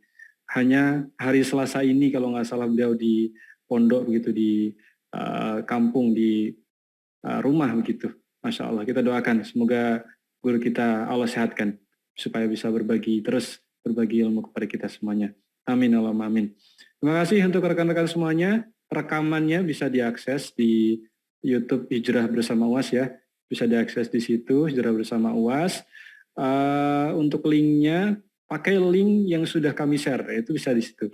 Hanya hari Selasa ini kalau nggak salah beliau di pondok begitu, di kampung, di rumah begitu. Masya Allah, kita doakan semoga guru kita Allah sehatkan supaya bisa berbagi ilmu kepada kita semuanya. Amin Allahumma amin. Terima kasih untuk rekan-rekan semuanya. Rekamannya bisa diakses di YouTube Hijrah Bersama UAS ya. Bisa diakses di situ, Hijrah Bersama UAS. Untuk linknya, pakai link yang sudah kami share, itu bisa di situ.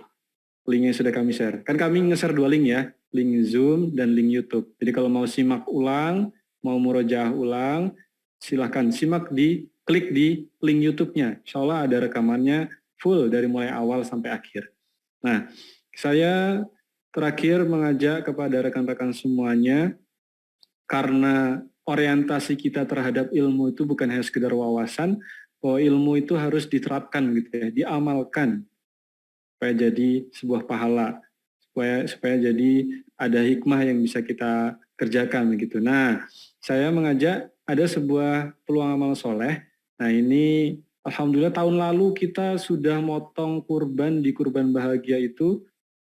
Link yang sudah kami share. Kan kami nge-share 2 link ya, link Zoom dan link YouTube. Jadi kalau mau simak ulang, mau murojaah ulang, silahkan klik di link YouTube-nya. Insya Allah ada rekamannya full dari mulai awal sampai akhir. Nah, saya terakhir mengajak kepada rekan-rekan semuanya, karena orientasi kita terhadap ilmu itu bukan hanya sekedar wawasan, bahwa ilmu itu harus diterapkan gitu ya, diamalkan supaya jadi sebuah pahala, supaya jadi ada hikmah yang bisa kita kerjakan begitu. Nah, saya mengajak ada sebuah peluang amal soleh. Nah ini alhamdulillah tahun lalu kita sudah motong kurban di Kurban Bahagia itu,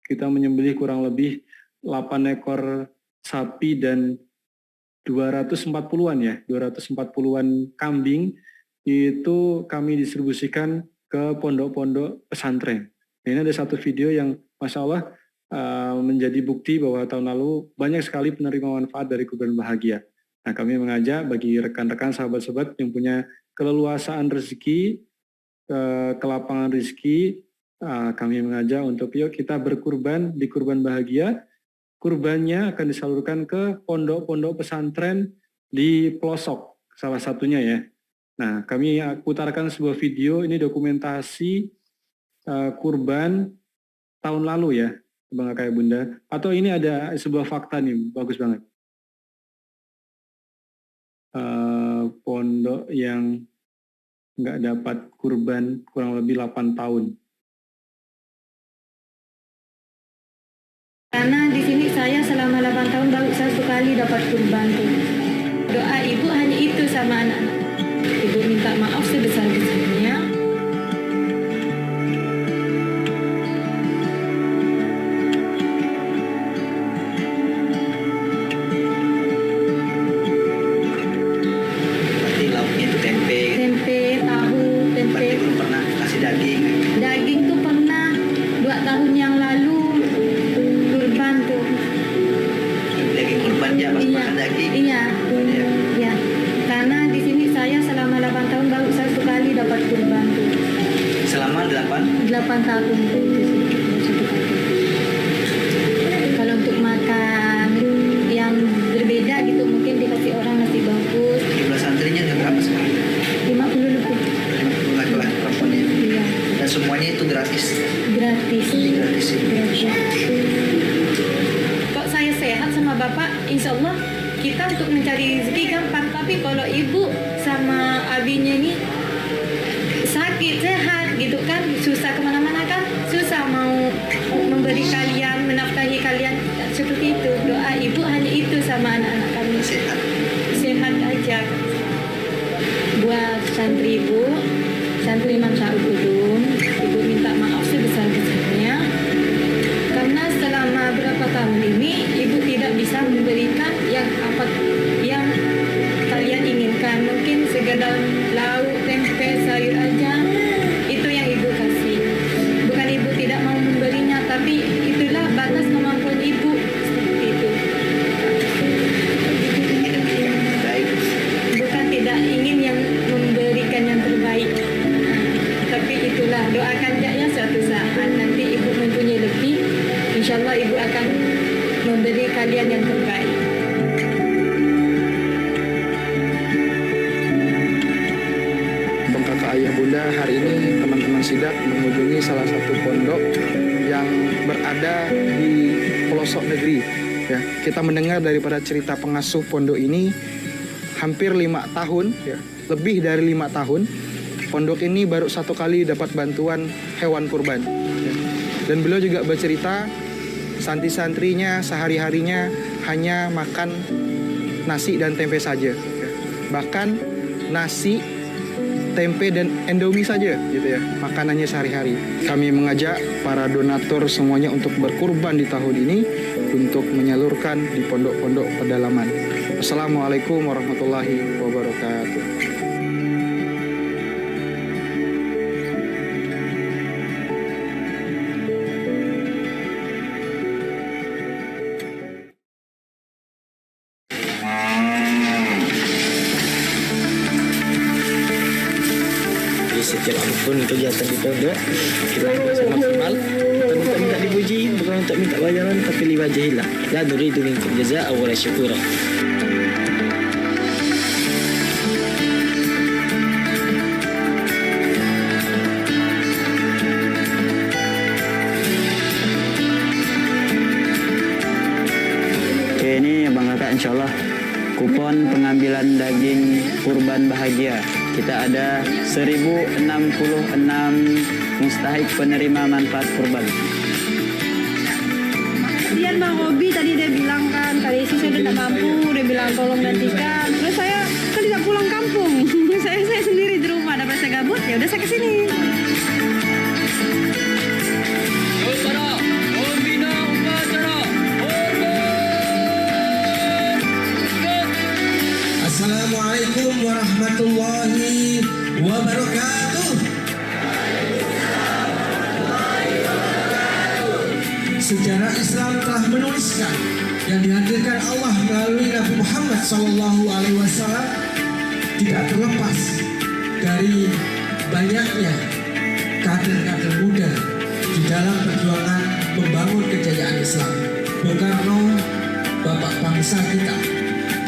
kita menyembelih kurang lebih 8 ekor sapi dan 240-an ya, 240-an kambing itu kami distribusikan ke pondok-pondok pesantren. Ini ada satu video yang Masya Allah menjadi bukti bahwa tahun lalu banyak sekali penerima manfaat dari Kurban Bahagia. Nah kami mengajak bagi rekan-rekan sahabat-sahabat yang punya keleluasaan rezeki, kelapangan rezeki, kami mengajak untuk yuk kita berkurban di Kurban Bahagia. Kurbannya akan disalurkan ke pondok-pondok pesantren di pelosok, salah satunya ya. Nah, kami putarkan sebuah video, ini dokumentasi kurban tahun lalu ya, Bang Kakak Bunda. Atau ini ada sebuah fakta nih, bagus banget. Pondok yang nggak dapat kurban kurang lebih 8 tahun. Karena di sini saya selama 8 tahun baru sekali dapat kurban tuh. Doa ibu hanya itu sama anak-anak. Ibu minta maaf sebesar-besarnya. Berarti lauknya itu tempe. Tempe, tahu, tempe. Berarti belum pernah kasih daging. Daging tuh pernah 2 tahun yang lalu kurban tuh. Daging kurban ya, pas makan daging. Iya. Iya. Karena di sini saya selama 8 tahun baru sekali dapat kurban tuh. Selama 8 tahun tuh. Kalau untuk makan yang berbeda gitu mungkin dikasih orang nasi bagus. jumlah santrinya ada berapa sekarang? 50 lebih. 50 laki-laki perempuannya. Iya. Dan semuanya itu gratis. Gratis. Gratis. Kok saya sehat sama Bapak, insya Allah kita untuk mencari rezeki gampang. Tapi kalau ibu sama abinya ini sakit, sehat gitu kan, susah kemana-mana kan, susah mau memberi kalian, menafkahi kalian, seperti itu. Doa ibu hanya itu sama anak-anak kami. Sehat. Sehat aja. Buat santri ibu, santri Imam Syarul Kudum, ibu minta maaf sebesar-besarnya karena selama berapa tahun ini ibu tidak bisa memberikan yang kalian inginkan. Mungkin segedar lauk, tempe, sayur aja itu yang ibu kasih. Bukan ibu tidak mau memberinya, tapi itulah batas kemampuan ibu, seperti itu. Baik. Bukan tidak ingin yang memberikan yang terbaik, tapi itulah doakan ya suatu saat nanti ibu mempunyai lebih, insya Allah ibu akan memberi kalian yang terbaik. Kakak ayah bunda, hari ini teman-teman sidak mengunjungi salah satu pondok yang berada di pelosok negeri. Ya, kita mendengar daripada cerita pengasuh pondok ini hampir 5 tahun, ya, lebih dari 5 tahun. Pondok ini baru 1 kali dapat bantuan hewan kurban. Ya. Dan beliau juga bercerita santri-santrinya sehari-harinya hanya makan nasi dan tempe saja. Ya. Bahkan nasi, tempe dan Indomie saja gitu ya, makanannya sehari-hari. Kami mengajak para donatur semuanya untuk berkurban di tahun ini untuk menyalurkan di pondok-pondok pedalaman. Assalamualaikum warahmatullahi wabarakatuh. Setiap apapun kegiatan di pondok kita lakukan maksimal, bukan untuk minta dipuji, bukan untuk minta bayaran, tapi liwajhillah la nuridu minkum jazaa'a wa la syukura. Oke, ini Bang Kakak, insyaallah kupon pengambilan daging kurban bahagia. Kita ada 1066 mustahik penerima manfaat kurban. Kemudian Bang Robi tadi dia bilang kan, kali isi saya tidak mampu, dia bilang tolong gantikan. Terus saya kan tidak pulang kampung, saya sendiri di rumah, daripada saya gabut, ya udah saya kesini. Assalamualaikum warahmatullahi wabarakatuh. Sejarah Islam telah menuliskan yang dihadirkan Allah melalui Nabi Muhammad SAW tidak terlepas dari banyaknya kader-kader muda di dalam perjuangan membangun kejayaan Islam. Bung Karno, Bapak bangsa kita,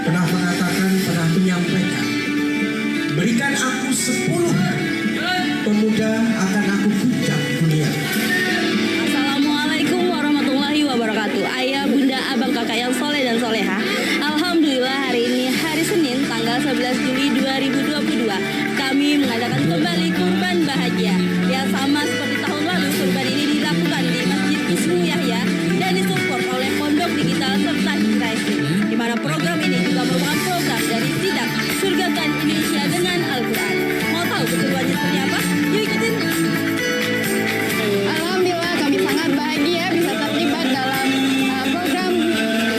pernah mengatakan, pernah menyampaikan, berikan aku 10 pemuda akan aku bujang dunia. Assalamualaikum warahmatullahi wabarakatuh. Ayah, bunda, abang, kakak yang soleh dan soleha. Alhamdulillah hari ini hari Senin tanggal 11 Juli 2022 kami mengadakan kembali kurban bahagia. Ya, sama seperti tahun lalu, kurban ini dilakukan di Masjid Ismu Yahya dan disupport oleh Pondok Digital serta Hikmah, di mana program ini juga merupakan program dari Sidak Surgakan Indonesia dengan Al-Quran. Mau tahu keseruannya seperti apa? Yuk ikutin. Alhamdulillah kami sangat bahagia bisa terlibat dalam program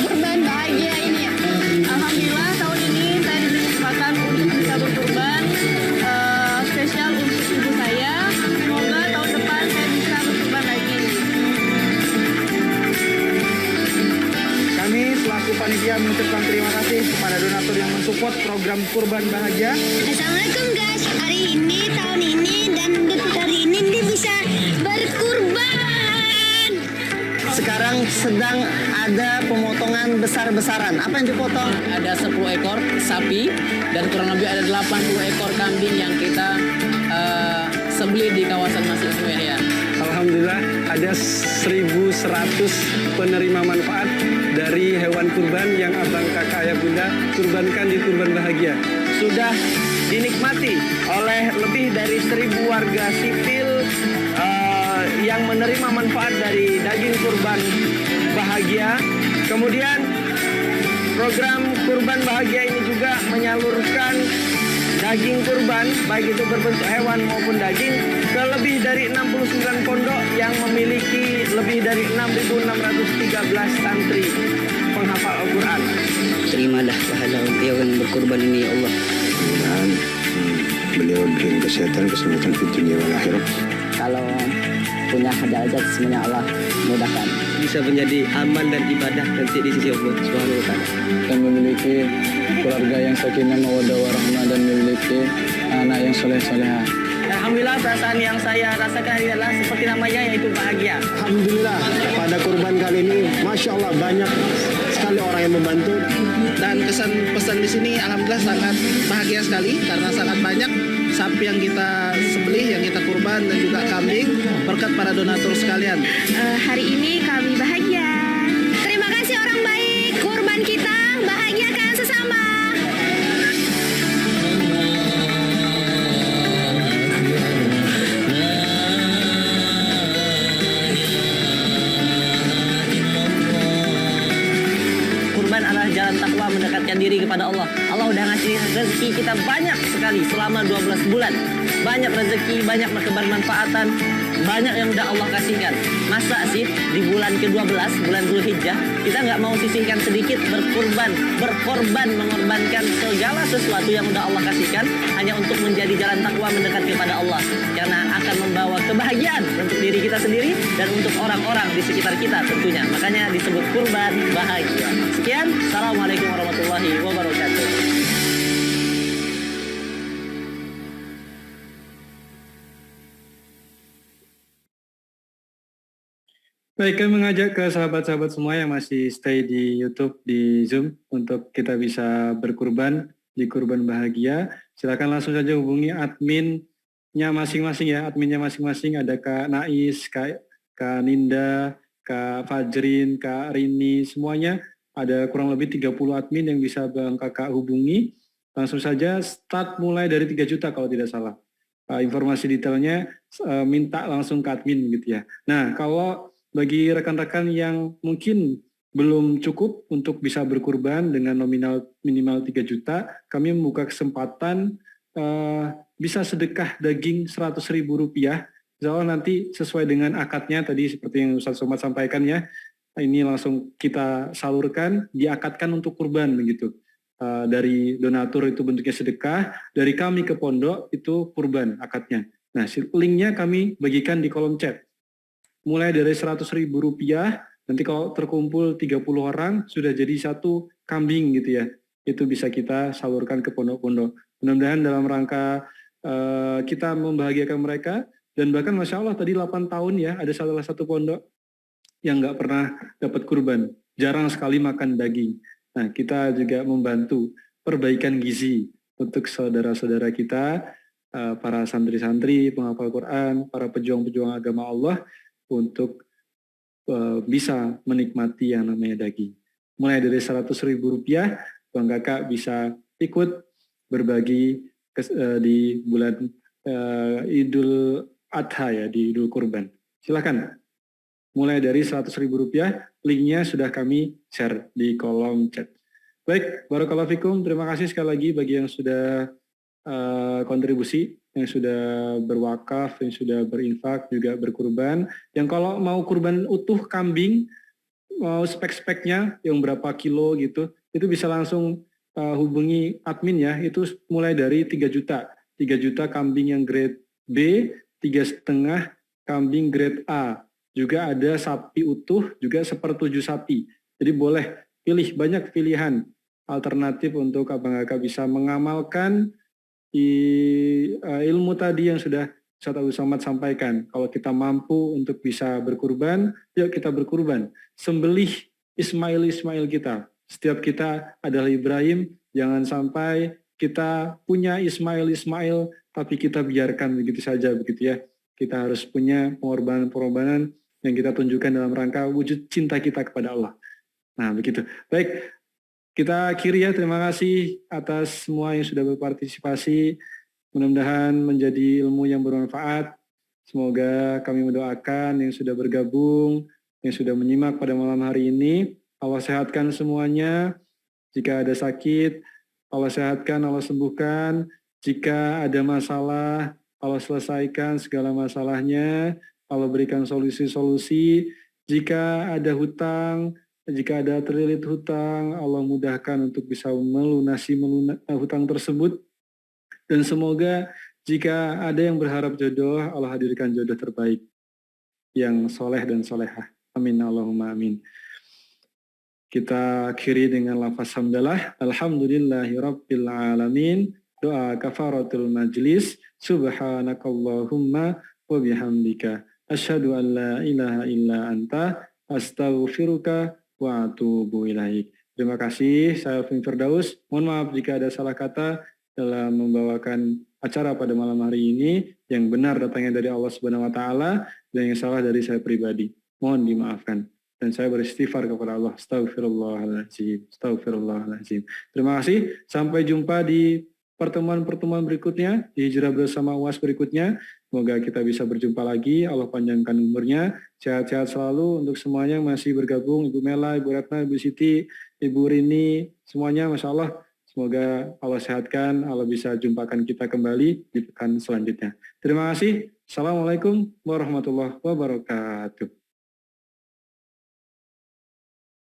kurban bahagia ini ya. Alhamdulillah tahun ini saya diberi kesempatan untuk bisa berkurban spesial untuk ibu saya. Semoga tahun depan saya bisa berkurban lagi. Kami selaku panitia mengucapkan terima kasih kepada donatur yang mensupport program kurban bahagia. Assalamualaikum guys, hari ini tahun ini dan untuk hari ini bisa berkurban. Sekarang sedang ada pemotongan besar-besaran. Apa yang dipotong? Ada 10 ekor sapi dan kurang lebih ada 80 ekor kambing yang kita tersembunyi di kawasan Masjid Sumeria. Alhamdulillah ada 1.100 penerima manfaat dari hewan kurban yang abang, kakak, ayah, bunda kurbankan di Kurban Bahagia. Sudah dinikmati oleh lebih dari 1.000 warga sipil yang menerima manfaat dari daging kurban bahagia. Kemudian program kurban bahagia ini juga menyalurkan daging kurban, baik itu berbentuk hewan maupun daging, ke lebih dari 69 pondok yang memiliki lebih dari 6.613 santri penghafal Al-Quran. Terimalah pahala untuk yang berkorban ini ya Allah. Dan beliau berikan kesehatan, keselamatan di dunia wal akhirat. Kalau punya hajat semuanya Allah mudahkan. Bisa menjadi aman dan ibadah nanti di sisi Allah Subhanahu wa taala. Dan memiliki keluarga yang sakinah mawaddah warahmah dan memiliki anak yang soleh-solehah. Alhamdulillah perasaan yang saya rasakan adalah seperti namanya yaitu bahagia. Alhamdulillah pada kurban kali ini, Masya Allah banyak sekali orang yang membantu. Dan kesan pesan di sini alhamdulillah sangat bahagia sekali karena sangat banyak sapi yang kita sembelih, yang kita kurban dan juga kambing berkat para donatur sekalian. Hari ini kami bahagia. Terima kasih orang baik, kurban kita bahagiakan sesama. Kurban adalah jalan takwa mendekatkan diri kepada Allah. Allah udah ngasih rezeki kita banyak sekali selama 12 bulan. Banyak rezeki, banyak kebermanfaatan, banyak yang udah Allah kasihkan. Masa sih di bulan ke-12, bulan Dzulhijjah, kita nggak mau sisihkan sedikit berkorban, mengorbankan segala sesuatu yang udah Allah kasihkan hanya untuk menjadi jalan takwa mendekat kepada Allah. Karena akan membawa kebahagiaan untuk diri kita sendiri dan untuk orang-orang di sekitar kita tentunya. Makanya disebut kurban bahagia. Sekian, Assalamualaikum warahmatullahi wabarakatuh. Baik, kami mengajak ke sahabat-sahabat semua yang masih stay di YouTube, di Zoom, untuk kita bisa berkurban di Kurban Bahagia. Silakan langsung saja hubungi adminnya masing-masing ya, adminnya masing-masing. Ada Kak Nais, Kak Ninda, Kak Fajrin, Kak Rini, semuanya. Ada kurang lebih 30 admin yang bisa Bang Kakak hubungi. Langsung saja start mulai dari 3 juta kalau tidak salah. Informasi detailnya minta langsung ke admin gitu ya. Nah, kalau bagi rekan-rekan yang mungkin belum cukup untuk bisa berkurban dengan nominal minimal 3 juta, kami membuka kesempatan bisa sedekah daging Rp100.000. Insya Allah nanti sesuai dengan akadnya tadi seperti yang Ustaz Somad sampaikan ya, ini langsung kita salurkan, diakadkan untuk kurban begitu. Dari donatur itu bentuknya sedekah, dari kami ke pondok itu kurban akadnya. Nah, linknya kami bagikan di kolom chat. Mulai dari Rp100.000, nanti kalau terkumpul 30 orang sudah jadi 1 kambing gitu ya. Itu bisa kita salurkan ke pondok-pondok. Mudah-mudahan dalam rangka kita membahagiakan mereka, dan bahkan Masya Allah tadi 8 tahun ya, ada salah satu pondok yang nggak pernah dapat kurban, jarang sekali makan daging. Nah, kita juga membantu perbaikan gizi untuk saudara-saudara kita, para santri-santri, penghafal Quran, para pejuang-pejuang agama Allah, untuk bisa menikmati yang namanya daging. Mulai dari Rp100.000, Bang Kakak bisa ikut berbagi di bulan Idul Adha ya, di Idul Kurban. Silakan. Mulai dari Rp100.000, linknya sudah kami share di kolom chat. Baik, barakallahu fikum. Terima kasih sekali lagi bagi yang sudah kontribusi, yang sudah berwakaf, yang sudah berinfak, juga berkurban. Yang kalau mau kurban utuh kambing, mau spek-speknya yang berapa kilo gitu, itu bisa langsung hubungi admin ya. Itu mulai dari 3 juta. 3 juta kambing yang grade B, 3,5 kambing grade A. Juga ada sapi utuh, juga 1/7 sapi. Jadi boleh pilih, banyak pilihan alternatif untuk Abang Kakak bisa mengamalkan ilmu tadi yang sudah Ustaz Abdul Somad sampaikan. Kalau kita mampu untuk bisa berkurban, yuk kita berkurban. Sembelih Ismail kita. Setiap kita adalah Ibrahim, jangan sampai kita punya Ismail tapi kita biarkan begitu saja begitu ya. Kita harus punya pengorbanan-pengorbanan yang kita tunjukkan dalam rangka wujud cinta kita kepada Allah. Nah begitu. Baik, kita akhiri ya. Terima kasih atas semua yang sudah berpartisipasi. Mudah-mudahan menjadi ilmu yang bermanfaat. Semoga kami mendoakan yang sudah bergabung, yang sudah menyimak pada malam hari ini. Allah sehatkan semuanya. Jika ada sakit, Allah sehatkan, Allah sembuhkan. Jika ada masalah, Allah selesaikan segala masalahnya. Allah berikan solusi-solusi. Jika ada hutang, jika ada terlilit hutang, Allah mudahkan untuk bisa melunasi hutang tersebut. Dan semoga jika ada yang berharap jodoh, Allah hadirkan jodoh terbaik yang soleh dan solehah. Amin Allahumma amin. Kita akhiri dengan lafaz hamdalah. Alhamdulillahi rabbil alamin. Doa kafaratul majlis. Subhanakallahumma wa bihamdika. Asyhadu an la ilaha illa anta. Astaghfiruka wa atubu ilaik. Terima kasih. Saya Alvin Firdaus. Mohon maaf jika ada salah kata dalam membawakan acara pada malam hari ini. Yang benar datangnya dari Allah Subhanahu wa taala dan yang salah dari saya pribadi. Mohon dimaafkan. Dan saya beristighfar kepada Allah. Astaghfirullahaladzim. Astaghfirullahaladzim. Terima kasih. Sampai jumpa di pertemuan-pertemuan berikutnya, di Hijrah Bersama UAS berikutnya. Semoga kita bisa berjumpa lagi. Allah panjangkan umurnya. Sehat-sehat selalu untuk semuanya yang masih bergabung. Ibu Mela, Ibu Ratna, Ibu Siti, Ibu Rini, semuanya Masya Allah. Semoga Allah sehatkan, Allah bisa jumpakan kita kembali di pekan selanjutnya. Terima kasih. Assalamualaikum warahmatullahi wabarakatuh.